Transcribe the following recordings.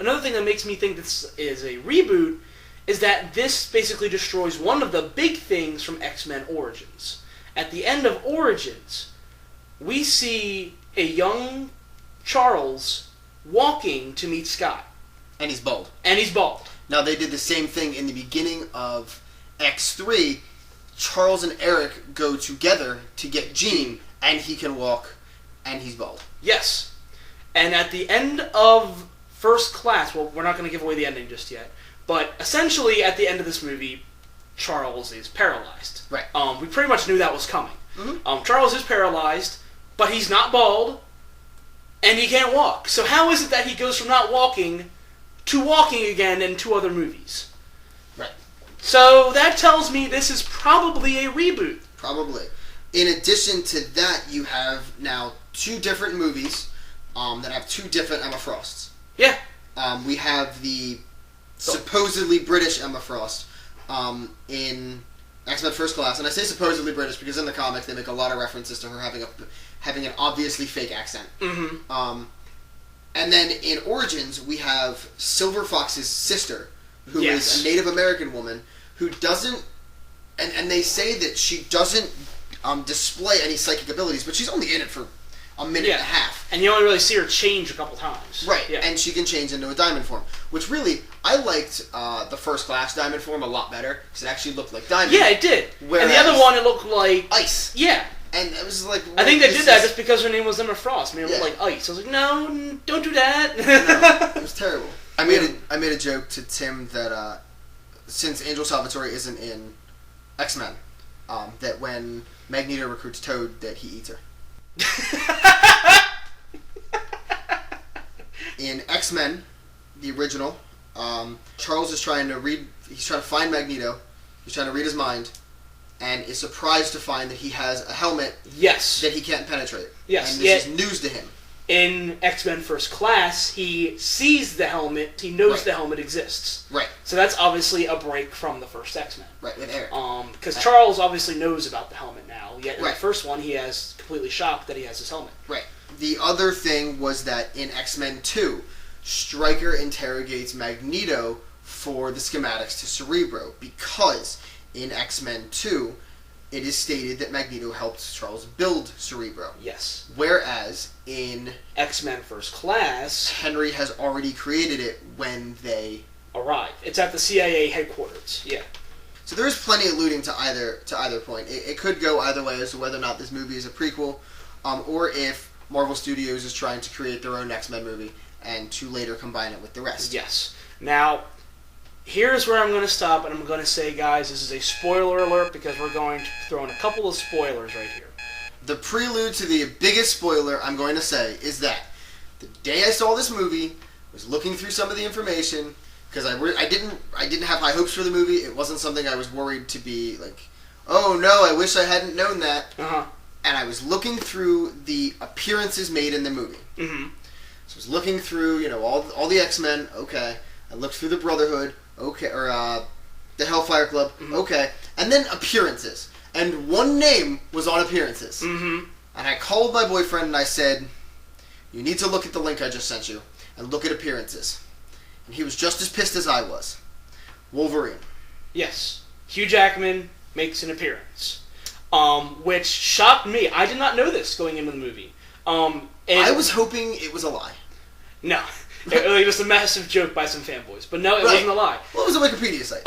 another thing that makes me think this is a reboot is that this basically destroys one of the big things from X-Men Origins. At the end of Origins, we see a young Charles walking to meet Scott. And he's bald. Now, they did the same thing in the beginning of X3. Charles and Eric go together to get Jean, and he can walk, and he's bald. Yes. And at the end of First Class, well, we're not going to give away the ending just yet, but essentially at the end of this movie, Charles is paralyzed. Right. We pretty much knew that was coming. Mm-hmm. Charles is paralyzed, but he's not bald, and he can't walk. So how is it that he goes from not walking to walking again in 2 other movies? Right. So that tells me this is probably a reboot. Probably. In addition to that, you have now 2 different movies that have 2 different Emma Frosts. Yeah. We have the supposedly British Emma Frost in X-Men First Class, and I say supposedly British because in the comics they make a lot of references to her having an obviously fake accent. Mm-hmm. And then in Origins, we have Silver Fox's sister, who is a Native American woman who doesn't, and they say that she doesn't display any psychic abilities, but she's only in it for a minute and a half. And you only really see her change a couple times. Right, yeah. And she can change into a diamond form, which really, I liked the First Class diamond form a lot better, because it actually looked like diamond. Yeah, it did. Whereas and the other one, it looked like... ice. Yeah. And it was like... I think they did that just because her name was Emma Frost. I mean, it looked like ice. I was like, no, don't do that. No, it was terrible. I made a joke to Tim that since Angel Salvatore isn't in X-Men, that when Magneto recruits Toad, that he eats her. In X-Men, the original, Charles is trying to find Magneto. He's trying to read his mind, and is surprised to find that he has a helmet that he can't penetrate. Yes. And this is news to him. In X-Men First Class, he sees the helmet, he knows the helmet exists. Right. So that's obviously a break from the first X-Men. Right, with Eric. Because Charles obviously knows about the helmet now, yet in the Right. first one he is completely shocked that he has his helmet. Right. The other thing was that in X-Men 2, Stryker interrogates Magneto for the schematics to Cerebro, because in X-Men 2, it is stated that Magneto helped Charles build Cerebro. Yes. Whereas in X-Men First Class, Henry has already created it when they arrive. It's at the CIA headquarters. Yeah. So there is plenty alluding to either point. It could go either way as to whether or not this movie is a prequel, or if Marvel Studios is trying to create their own X-Men movie and to later combine it with the rest. Yes. Now, here's where I'm going to stop, and I'm going to say, guys, this is a spoiler alert because we're going to throw in a couple of spoilers right here. The prelude to the biggest spoiler I'm going to say is that the day I saw this movie, was looking through some of the information, because I didn't have high hopes for the movie. It wasn't something I was worried to be like, oh no, I wish I hadn't known that. Uh-huh. And I was looking through the appearances made in the movie. Mm-hmm. So I was looking through, all the X-Men. Okay. I looked through the Brotherhood. Okay, or the Hellfire Club. Mm-hmm. Okay, and then appearances. And one name was on appearances. Mm-hmm. And I called my boyfriend and I said, you need to look at the link I just sent you and look at appearances. And he was just as pissed as I was. Wolverine. Yes. Hugh Jackman makes an appearance. Which shocked me. I did not know this going into the movie. I was hoping it was a lie. No. It was a massive joke by some fanboys. But no, it wasn't a lie. Well, it was a Wikipedia site.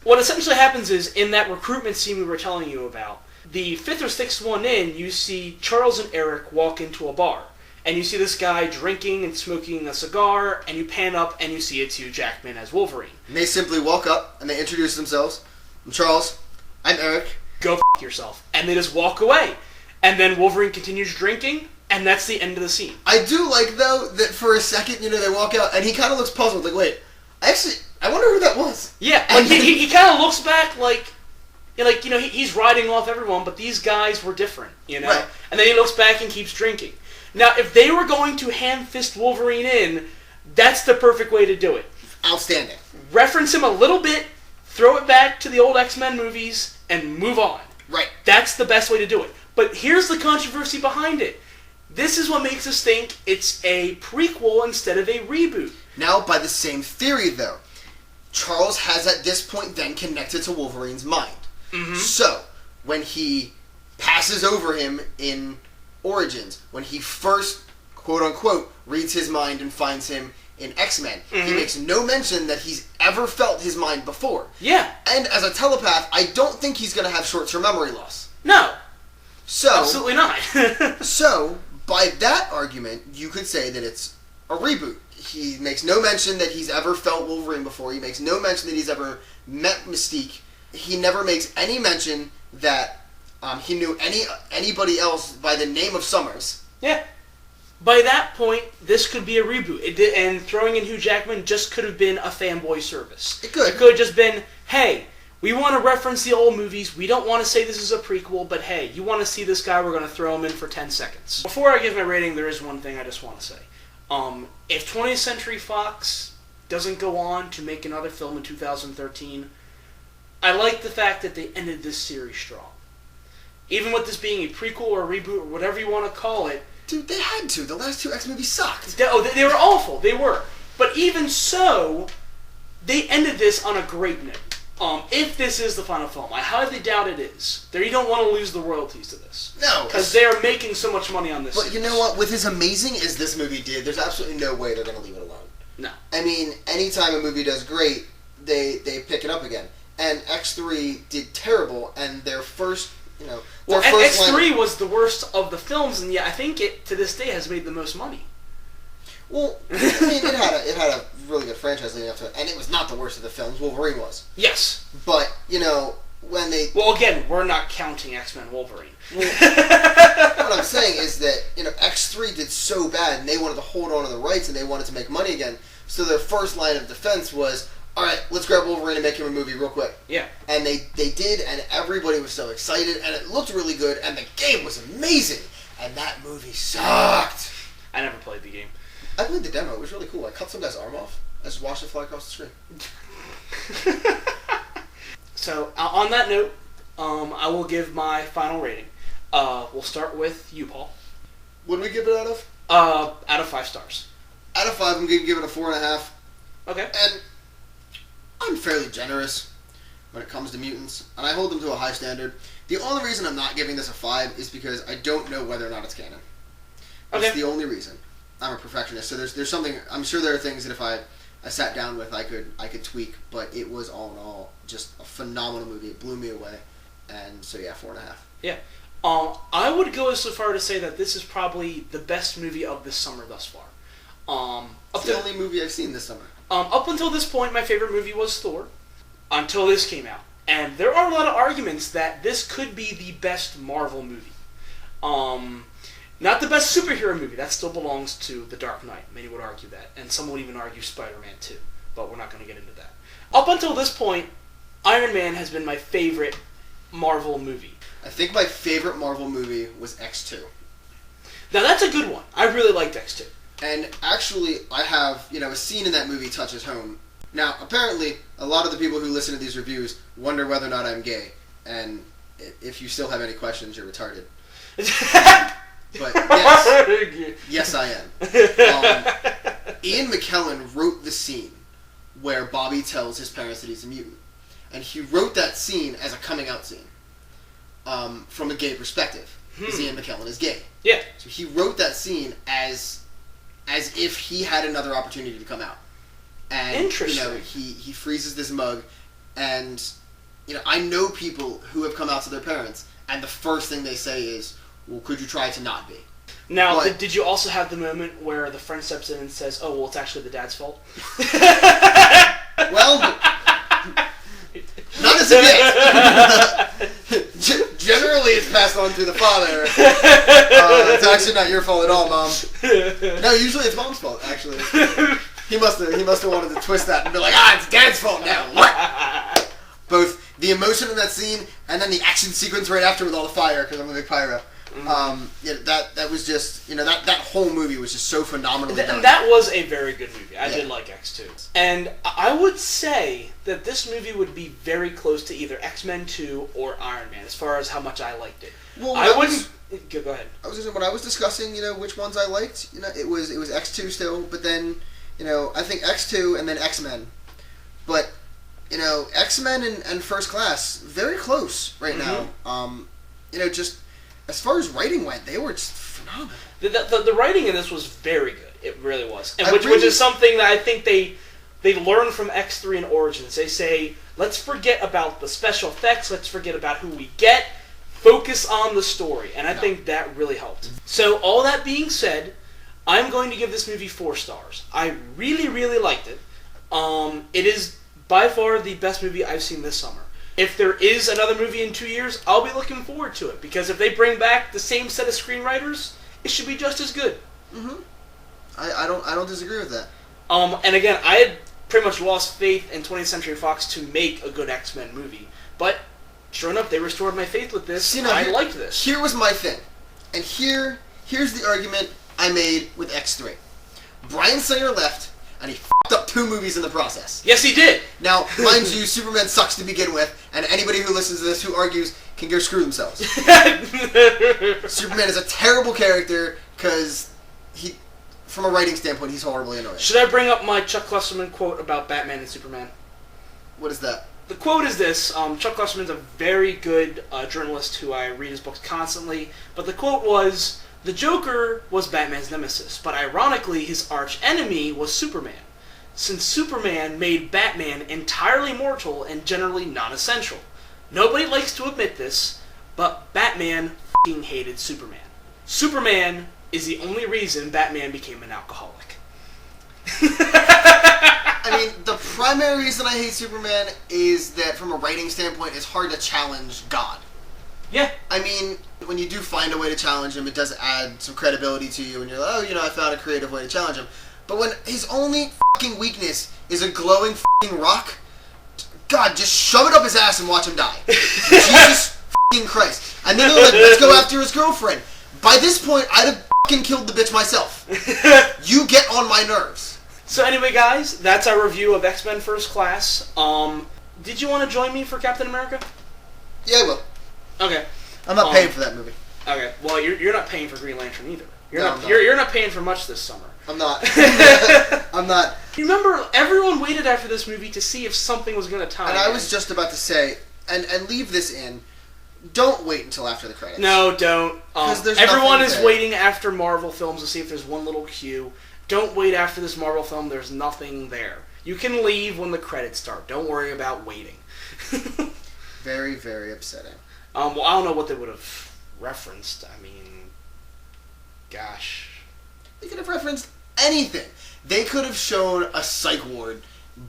What essentially happens is, in that recruitment scene we were telling you about, the 5th or 6th one in, you see Charles and Eric walk into a bar. And you see this guy drinking and smoking a cigar, and you pan up and you see it's Hugh Jackman as Wolverine. And they simply walk up and they introduce themselves. I'm Charles. I'm Eric. Go f*** yourself. And they just walk away. And then Wolverine continues drinking, and that's the end of the scene. I do like, though, that for a second, they walk out, and he kind of looks puzzled. Like, wait, I wonder who that was. Yeah, like he kind of looks back he's riding off everyone, but these guys were different, Right. And then he looks back and keeps drinking. Now, if they were going to hand-fist Wolverine in, that's the perfect way to do it. Outstanding. Reference him a little bit, throw it back to the old X-Men movies, and move on. Right. That's the best way to do it. But here's the controversy behind it. This is what makes us think it's a prequel instead of a reboot. Now, by the same theory, though, Charles has at this point then connected to Wolverine's mind. Mm-hmm. So, when he passes over him in Origins, when he first, quote-unquote, reads his mind and finds him in X-Men, he makes no mention that he's ever felt his mind before. Yeah. And as a telepath, I don't think he's going to have short-term memory loss. No. So, absolutely not. So, by that argument, you could say that it's a reboot. He makes no mention that he's ever felt Wolverine before. He makes no mention that he's ever met Mystique. He never makes any mention that he knew anybody else by the name of Summers. Yeah. By that point, this could be a reboot. And throwing in Hugh Jackman just could have been a fanboy service. It could. It could have just been, hey, we want to reference the old movies. We don't want to say this is a prequel, but hey, you want to see this guy, we're going to throw him in for 10 seconds. Before I give my rating, there is one thing I just want to say. If 20th Century Fox doesn't go on to make another film in 2013, I like the fact that they ended this series strong. Even with this being a prequel or a reboot or whatever you want to call it. Dude, they had to. The last two X movies sucked. They were awful. They were. But even so, they ended this on a great note. If this is the final film, I highly doubt it is. You don't want to lose the royalties to this. No. Because they are making so much money on this. But you know what? With as amazing as this movie did, there's absolutely no way they're going to leave it alone. No. I mean, anytime a movie does great, they pick it up again. And X3 did terrible, and their first, Well, X3 was the worst of the films, and yet I think it, to this day, has made the most money. Well, I mean, it had a really good franchise leading up to it, and it was not the worst of the films. Wolverine was. Yes. But, when they... Well, again, we're not counting X-Men Wolverine. What I'm saying is that, X3 did so bad, and they wanted to hold on to the rights, and they wanted to make money again. So their first line of defense was, all right, let's grab Wolverine and make him a movie real quick. Yeah. And they did, and everybody was so excited, and it looked really good, and the game was amazing. And that movie sucked. I never played the game. I played the demo. It was really cool. I cut some guy's arm off. I just watched it fly across the screen. So, on that note, I will give my final rating. We'll start with you, Paul. What do we give it out of? Out of 5 stars. Out of 5, I'm going to give it a 4.5. Okay. And I'm fairly generous when it comes to mutants, and I hold them to a high standard. The only reason I'm not giving this a 5 is because I don't know whether or not it's canon. That's the only reason. I'm a perfectionist, so there's something. I'm sure there are things that if I sat down with, I could tweak. But it was all in all just a phenomenal movie. It blew me away, and so yeah, 4.5. Yeah, I would go so far to say that this is probably the best movie of this summer thus far. It's the only movie I've seen this summer. Up until this point, my favorite movie was Thor. Until this came out, and there are a lot of arguments that this could be the best Marvel movie. Not the best superhero movie. That still belongs to The Dark Knight. Many would argue that. And some would even argue Spider-Man 2. But we're not going to get into that. Up until this point, Iron Man has been my favorite Marvel movie. I think my favorite Marvel movie was X2. Now, that's a good one. I really liked X2. And actually, I have, a scene in that movie touches home. Now, apparently, a lot of the people who listen to these reviews wonder whether or not I'm gay. And if you still have any questions, you're retarded. But yes, I am. Ian McKellen wrote the scene where Bobby tells his parents that he's a mutant, and he wrote that scene as a coming out scene, from a gay perspective, because Ian McKellen is gay. Yeah. So he wrote that scene as if he had another opportunity to come out. And interesting. He freezes this mug, and I know people who have come out to their parents, and the first thing they say is, well, could you try to not be? Now, did you also have the moment where the friend steps in and says, oh, well, it's actually the dad's fault? Well, not as of yet. Generally, it's passed on to the father. It's actually not your fault at all, Mom. No, usually it's Mom's fault, actually. He must have wanted to twist that and be like, it's Dad's fault now. Both the emotion in that scene and then the action sequence right after with all the fire, because I'm a big pyro. That was just, that whole movie was just so phenomenally done. That was a very good movie. I did like X2. And I would say that this movie would be very close to either X-Men 2 or Iron Man, as far as how much I liked it. Well, Go ahead. I was just, when I was discussing, which ones I liked, it was X2 still, but then, I think X2 and then X-Men. But, X-Men and First Class, very close right now. Just as far as writing went, they were just phenomenal. The writing in this was very good. It really was. And which is something that I think they learned from X3 and Origins. They say, let's forget about the special effects, let's forget about who we get, focus on the story. And I think that really helped. So all that being said, I'm going to give this movie 4 stars. I really, really liked it. It is by far the best movie I've seen this summer. If there is another movie in 2 years, I'll be looking forward to it. Because if they bring back the same set of screenwriters, it should be just as good. I don't disagree with that. And again, I had pretty much lost faith in 20th Century Fox to make a good X-Men movie. But sure enough, they restored my faith with this. I liked this. Here was my thing. And here's the argument I made with X3. Bryan Singer left, and he f***ed up 2 movies in the process. Yes, he did. Now, mind you, Superman sucks to begin with, and anybody who listens to this who argues can go screw themselves. Superman is a terrible character, because from a writing standpoint, he's horribly annoying. Should I bring up my Chuck Klosterman quote about Batman and Superman? What is that? The quote is this. Chuck Klosterman's a very good journalist who I read his books constantly, but the quote was, "The Joker was Batman's nemesis, but ironically his arch enemy was Superman, since Superman made Batman entirely mortal and generally non-essential. Nobody likes to admit this, but Batman f***ing hated Superman. Superman is the only reason Batman became an alcoholic." I mean, the primary reason I hate Superman is that from a writing standpoint, it's hard to challenge God. Yeah. I mean, when you do find a way to challenge him, it does add some credibility to you, and you're like, I found a creative way to challenge him. But when his only f***ing weakness is a glowing f***ing rock, God, just shove it up his ass and watch him die. Jesus f***ing Christ. And then they're like, let's go after his girlfriend. By this point, I'd have f***ing killed the bitch myself. You get on my nerves. So anyway, guys, that's our review of X-Men First Class. Did you want to join me for Captain America? Yeah, I will. Okay. I'm not paying for that movie. Okay. Well, you're not paying for Green Lantern either. You're not paying for much this summer. I'm not. I'm not. You remember, everyone waited after this movie to see if something was going to tie. And I was just about to say, and leave this in, don't wait until after the credits. No, don't. There's everyone is there. Waiting after Marvel films to see if there's one little cue. Don't wait after this Marvel film. There's nothing there. You can leave when the credits start. Don't worry about waiting. Very, very upsetting. Well, I don't know what they would have referenced. I mean, gosh. They could have referenced anything. They could have shown a psych ward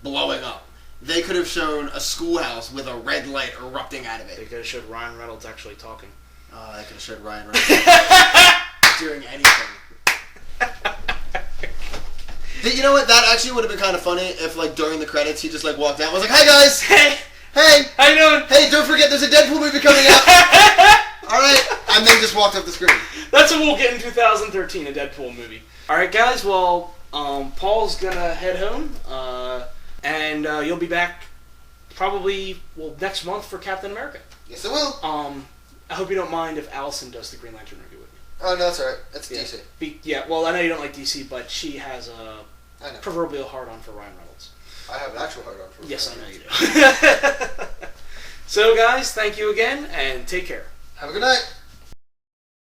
blowing up. They could have shown a schoolhouse with a red light erupting out of it. They could have showed Ryan Reynolds actually talking. Oh, they could have showed Ryan Reynolds doing anything. You know what? That actually would have been kind of funny if, during the credits, he just, walked out and was like, "Hi, guys! Hey! Hey! How you doing? Hey, don't forget there's a Deadpool movie coming out!" Alright? And then just walked off the screen. That's what we'll get in 2013, a Deadpool movie. Alright, guys, well, Paul's gonna head home, and you'll be back probably, next month for Captain America. Yes, I will. I hope you don't mind if Allison does the Green Lantern review with me. Oh, no, that's alright. That's DC. Well, I know you don't like DC, but she has a proverbial hard-on for Ryan Reynolds. I have an actual hard-on for Ryan Yes, I know you do. So, guys, thank you again, and take care. Have a good night.